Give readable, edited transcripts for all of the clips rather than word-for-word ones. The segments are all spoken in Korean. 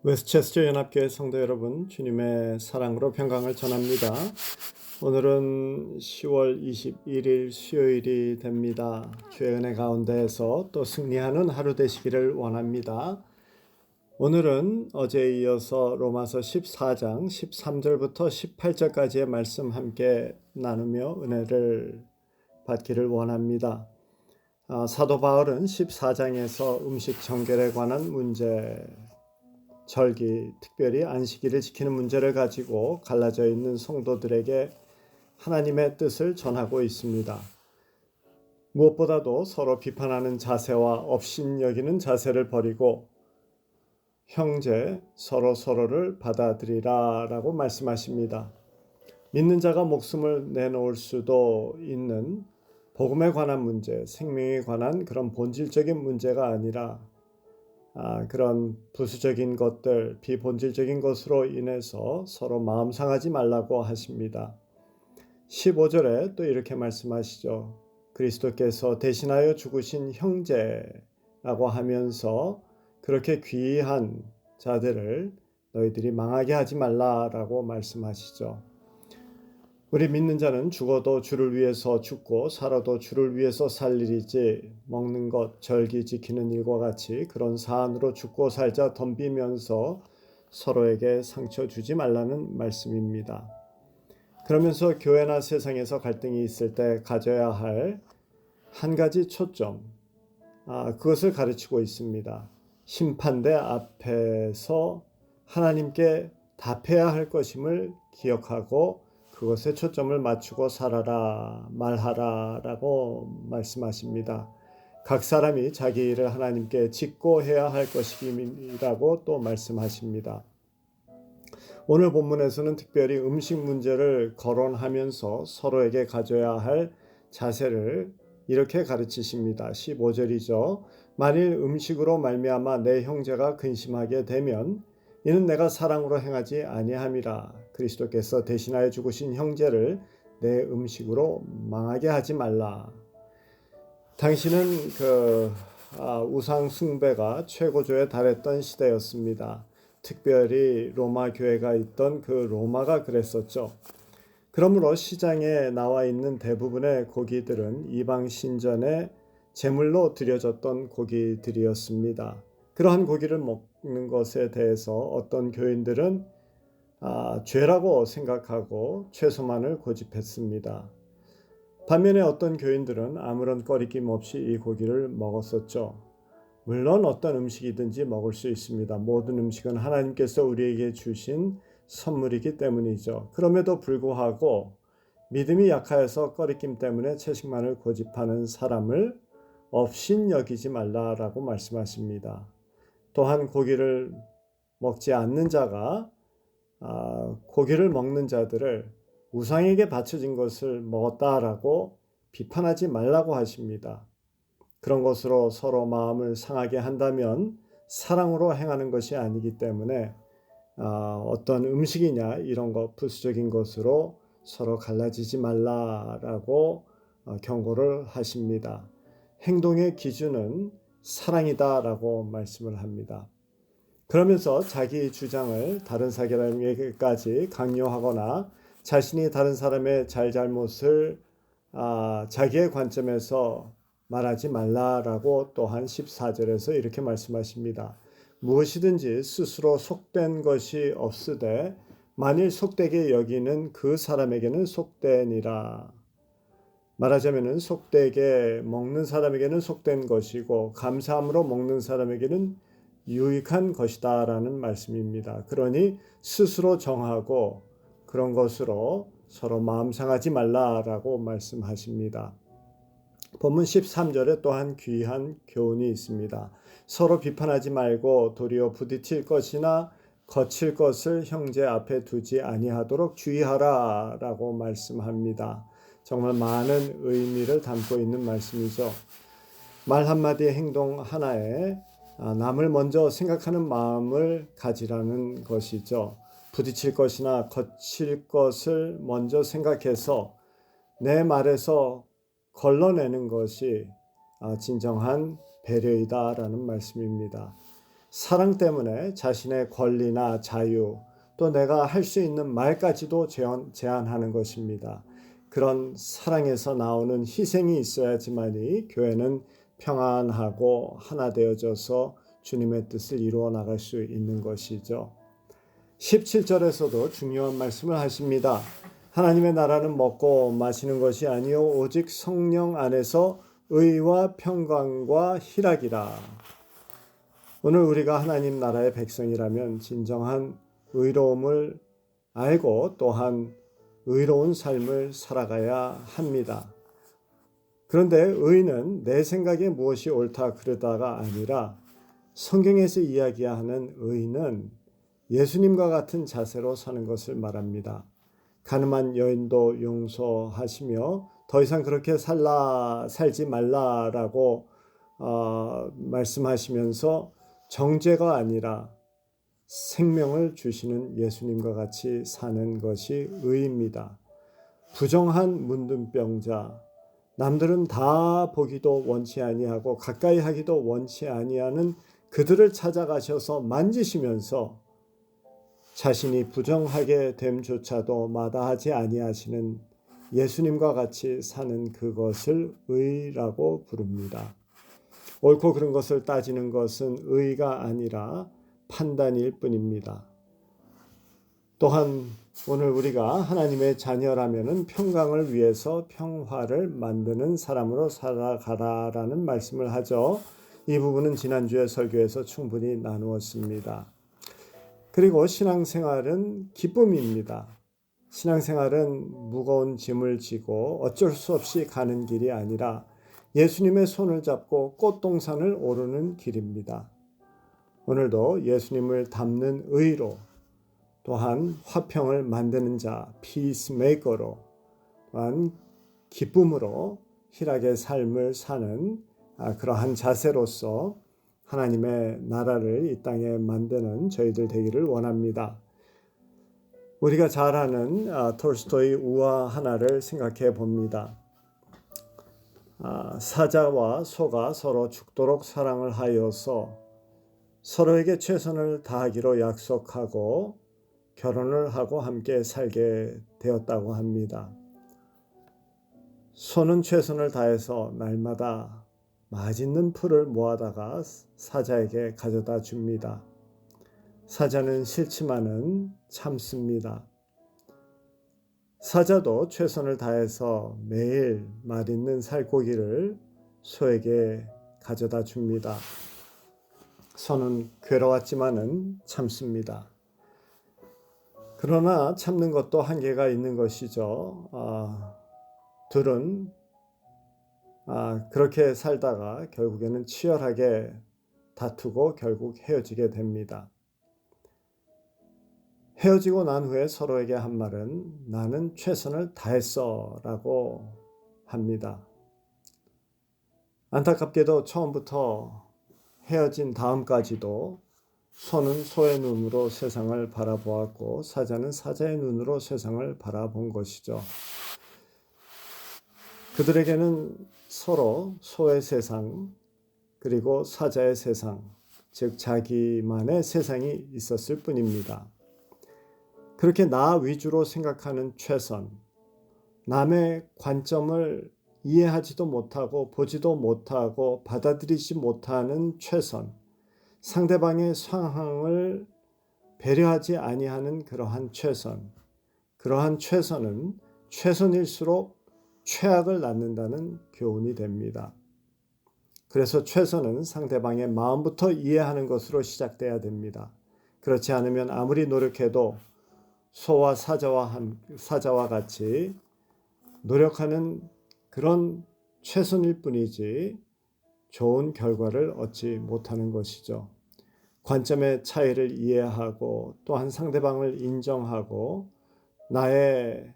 웨스트체스터 연합교회 성도 여러분, 주님의 사랑으로 평강을 전합니다. 오늘은 10월 21일 수요일이 됩니다. 주의 은혜 가운데에서 또 승리하는 하루 되시기를 원합니다. 오늘은 어제에 이어서 로마서 14장 13절부터 18절까지의 말씀 함께 나누며 은혜를 받기를 원합니다. 사도 바울은 14장에서 음식 정결에 관한 문제, 절기, 특별히 안식일을 지키는 문제를 가지고 갈라져 있는 성도들에게 하나님의 뜻을 전하고 있습니다. 무엇보다도 서로 비판하는 자세와 업신여기는 자세를 버리고 형제 서로를 받아들이라 라고 말씀하십니다. 믿는 자가 목숨을 내놓을 수도 있는 복음에 관한 문제, 생명에 관한 그런 본질적인 문제가 아니라 그런 부수적인 것들, 비본질적인 것으로 인해서 서로 마음 상하지 말라고 하십니다. 15절에 또 이렇게 말씀하시죠. 그리스도께서 대신하여 죽으신 형제라고 하면서 그렇게 귀한 자들을 너희들이 망하게 하지 말라라고 말씀하시죠. 우리 믿는 자는 죽어도 주를 위해서 죽고 살아도 주를 위해서 살 일이지, 먹는 것, 절기 지키는 일과 같이 그런 사안으로 죽고 살자 덤비면서 서로에게 상처 주지 말라는 말씀입니다. 그러면서 교회나 세상에서 갈등이 있을 때 가져야 할 한 가지 초점, 그것을 가르치고 있습니다. 심판대 앞에서 하나님께 답해야 할 것임을 기억하고 그것에 초점을 맞추고 살아라, 말하라 라고 말씀하십니다. 각 사람이 자기 일을 하나님께 짓고 해야 할 것이라고 또 말씀하십니다. 오늘 본문에서는 특별히 음식 문제를 거론하면서 서로에게 가져야 할 자세를 이렇게 가르치십니다. 15절이죠. 만일 음식으로 말미암아 내 형제가 근심하게 되면 이는 내가 사랑으로 행하지 아니함이라. 그리스도께서 대신하여 죽으신 형제를 내 음식으로 망하게 하지 말라. 당시는 우상 숭배가 최고조에 달했던 시대였습니다. 특별히 로마 교회가 있던 그 로마가 그랬었죠. 그러므로 시장에 나와 있는 대부분의 고기들은 이방 신전에 제물로 드려졌던 고기들이었습니다. 그러한 고기를 먹는 것에 대해서 어떤 교인들은 죄라고 생각하고 최소만을 고집했습니다. 반면에 어떤 교인들은 아무런 꺼리낌 없이 이 고기를 먹었었죠. 물론 어떤 음식이든지 먹을 수 있습니다. 모든 음식은 하나님께서 우리에게 주신 선물이기 때문이죠. 그럼에도 불구하고 믿음이 약하여서 꺼리낌 때문에 채식만을 고집하는 사람을 업신여기지 말라라고 말씀하십니다. 또한 고기를 먹지 않는 자가 고기를 먹는 자들을 우상에게 바쳐진 것을 먹었다라고 비판하지 말라고 하십니다. 그런 것으로 서로 마음을 상하게 한다면 사랑으로 행하는 것이 아니기 때문에 어떤 음식이냐 이런 것 부수적인 것으로 서로 갈라지지 말라라고 경고를 하십니다. 행동의 기준은 사랑이다라고 말씀을 합니다. 그러면서 자기 주장을 다른 사람에게까지 강요하거나 자신이 다른 사람의 잘잘못을 자기의 관점에서 말하지 말라라고 또한 14절에서 이렇게 말씀하십니다. 무엇이든지 스스로 속된 것이 없으되 만일 속되게 여기는 그 사람에게는 속되니라. 말하자면 속되게 먹는 사람에게는 속된 것이고 감사함으로 먹는 사람에게는 유익한 것이다 라는 말씀입니다. 그러니 스스로 정하고 그런 것으로 서로 마음 상하지 말라라고 말씀하십니다. 본문 13절에 또한 귀한 교훈이 있습니다. 서로 비판하지 말고 도리어 부딪힐 것이나 거칠 것을 형제 앞에 두지 아니하도록 주의하라 라고 말씀합니다. 정말 많은 의미를 담고 있는 말씀이죠. 말 한마디 행동 하나에 남을 먼저 생각하는 마음을 가지라는 것이죠. 부딪힐 것이나 거칠 것을 먼저 생각해서 내 말에서 걸러내는 것이 진정한 배려이다라는 말씀입니다. 사랑 때문에 자신의 권리나 자유, 또 내가 할 수 있는 말까지도 제한하는 것입니다. 그런 사랑에서 나오는 희생이 있어야지만이 교회는 평안하고 하나 되어져서 주님의 뜻을 이루어 나갈 수 있는 것이죠. 17절에서도 중요한 말씀을 하십니다. 하나님의 나라는 먹고 마시는 것이 아니요 오직 성령 안에서 의와 평강과 희락이라. 오늘 우리가 하나님 나라의 백성이라면 진정한 의로움을 알고 또한 의로운 삶을 살아가야 합니다. 그런데 의는 내 생각에 무엇이 옳다 그르다가 아니라 성경에서 이야기하는 의는 예수님과 같은 자세로 사는 것을 말합니다. 가늠한 여인도 용서하시며 더 이상 그렇게 살지 말라라고 말씀하시면서 정죄가 아니라 생명을 주시는 예수님과 같이 사는 것이 의입니다. 부정한 문둥병자, 남들은 다 보기도 원치 아니하고 가까이 하기도 원치 아니하는 그들을 찾아가셔서 만지시면서 자신이 부정하게 됨조차도 마다하지 아니하시는 예수님과 같이 사는 그것을 의라고 부릅니다. 옳고 그른 것을 따지는 것은 의가 아니라 판단일 뿐입니다. 또한 오늘 우리가 하나님의 자녀라면은 평강을 위해서 평화를 만드는 사람으로 살아가라라는 말씀을 하죠. 이 부분은 지난주에 설교에서 충분히 나누었습니다. 그리고 신앙생활은 기쁨입니다. 신앙생활은 무거운 짐을 지고 어쩔 수 없이 가는 길이 아니라 예수님의 손을 잡고 꽃동산을 오르는 길입니다. 오늘도 예수님을 닮는 의로 또한 화평을 만드는 자, 피스메이커로 또한 기쁨으로 희락의 삶을 사는 그러한 자세로서 하나님의 나라를 이 땅에 만드는 저희들 되기를 원합니다. 우리가 잘 아는 톨스토이 우화 하나를 생각해 봅니다. 사자와 소가 서로 죽도록 사랑을 하여서 서로에게 최선을 다하기로 약속하고 결혼을 하고 함께 살게 되었다고 합니다. 소는 최선을 다해서 날마다 맛있는 풀을 모아다가 사자에게 가져다 줍니다. 사자는 싫지만은 참습니다. 사자도 최선을 다해서 매일 맛있는 살코기를 소에게 가져다 줍니다. 소는 괴로웠지만은 참습니다. 그러나 참는 것도 한계가 있는 것이죠. 둘은 그렇게 살다가 결국에는 치열하게 다투고 결국 헤어지게 됩니다. 헤어지고 난 후에 서로에게 한 말은 나는 최선을 다했어 라고 합니다. 안타깝게도 처음부터 헤어진 다음까지도 소는 소의 눈으로 세상을 바라보았고 사자는 사자의 눈으로 세상을 바라본 것이죠. 그들에게는 서로 소의 세상 그리고 사자의 세상, 즉 자기만의 세상이 있었을 뿐입니다. 그렇게 나 위주로 생각하는 최선, 남의 관점을 이해하지도 못하고 보지도 못하고 받아들이지 못하는 최선, 상대방의 상황을 배려하지 아니하는 그러한 최선, 그러한 최선은 최선일수록 최악을 낳는다는 교훈이 됩니다. 그래서 최선은 상대방의 마음부터 이해하는 것으로 시작돼야 됩니다. 그렇지 않으면 아무리 노력해도 소와 사자와 같이 노력하는 그런 최선일 뿐이지 좋은 결과를 얻지 못하는 것이죠. 관점의 차이를 이해하고 또한 상대방을 인정하고 나의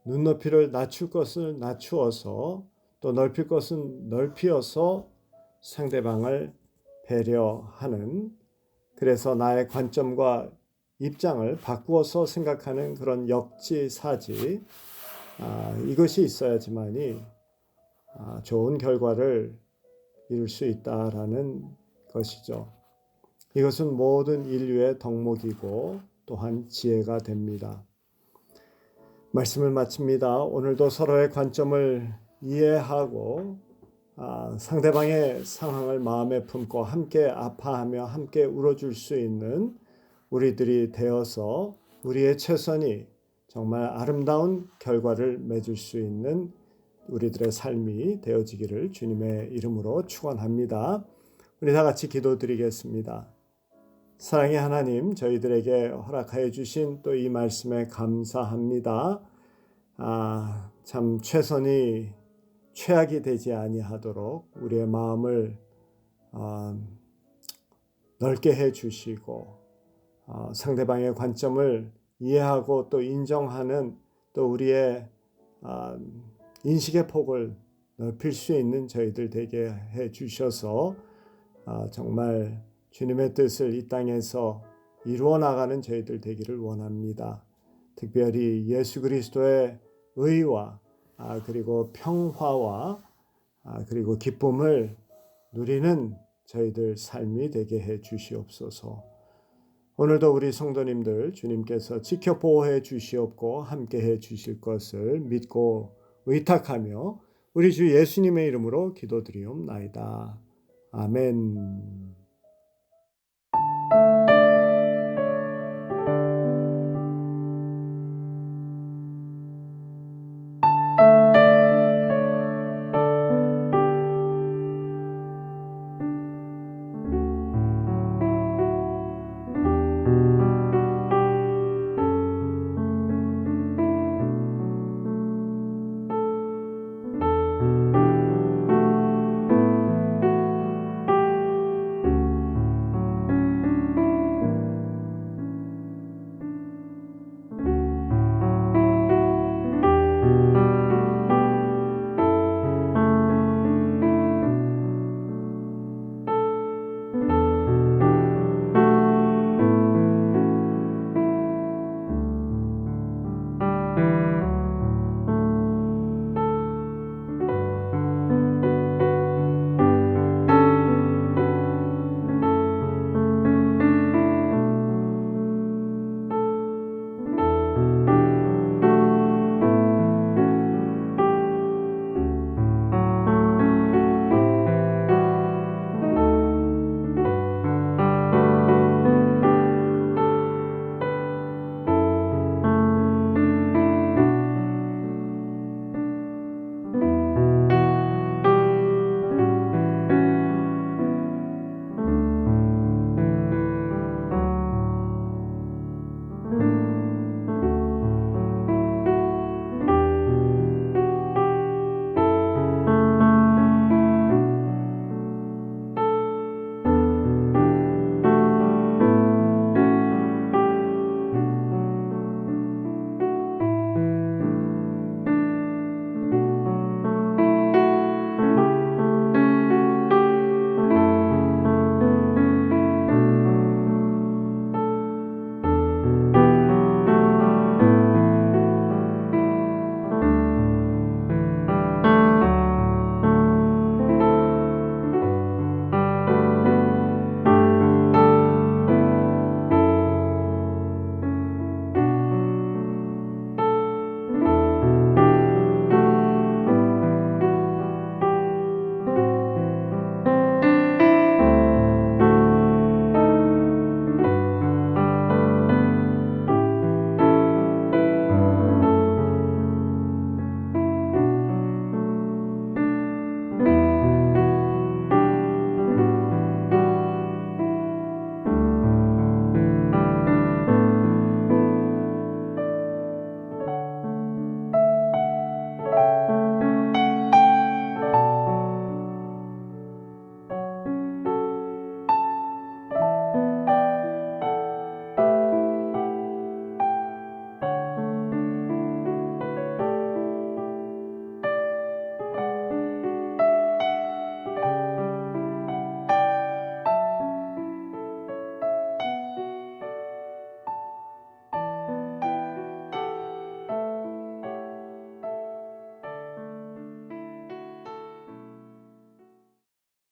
눈높이를 낮출 것을 낮추어서 또 넓힐 것은 넓히어서 상대방을 배려하는, 그래서 나의 관점과 입장을 바꾸어서 생각하는 그런 역지사지, 이것이 있어야지만이 좋은 결과를 이룰 수 있다라는 것이죠. 이것은 모든 인류의 덕목이고 또한 지혜가 됩니다. 말씀을 마칩니다. 오늘도 서로의 관점을 이해하고 상대방의 상황을 마음에 품고 함께 아파하며 함께 울어줄 수 있는 우리들이 되어서 우리의 최선이 정말 아름다운 결과를 맺을 수 있는 우리들의 삶이 되어지기를 주님의 이름으로 축원합니다. 우리 다 같이 기도드리겠습니다. 사랑의 하나님, 저희들에게 허락하여 주신 또 이 말씀에 감사합니다. 참 최선이 최악이 되지 아니하도록 우리의 마음을 넓게 해 주시고 상대방의 관점을 이해하고 또 인정하는 또 우리의 인식의 폭을 넓힐 수 있는 저희들 되게 해 주셔서 정말 주님의 뜻을 이 땅에서 이루어 나가는 저희들 되기를 원합니다. 특별히 예수 그리스도의 의와 그리고 평화와 그리고 기쁨을 누리는 저희들 삶이 되게 해 주시옵소서. 오늘도 우리 성도님들 주님께서 지켜 보호해 주시옵고 함께 해 주실 것을 믿고 의탁하며 우리 주 예수님의 이름으로 기도드리옵나이다. 아멘.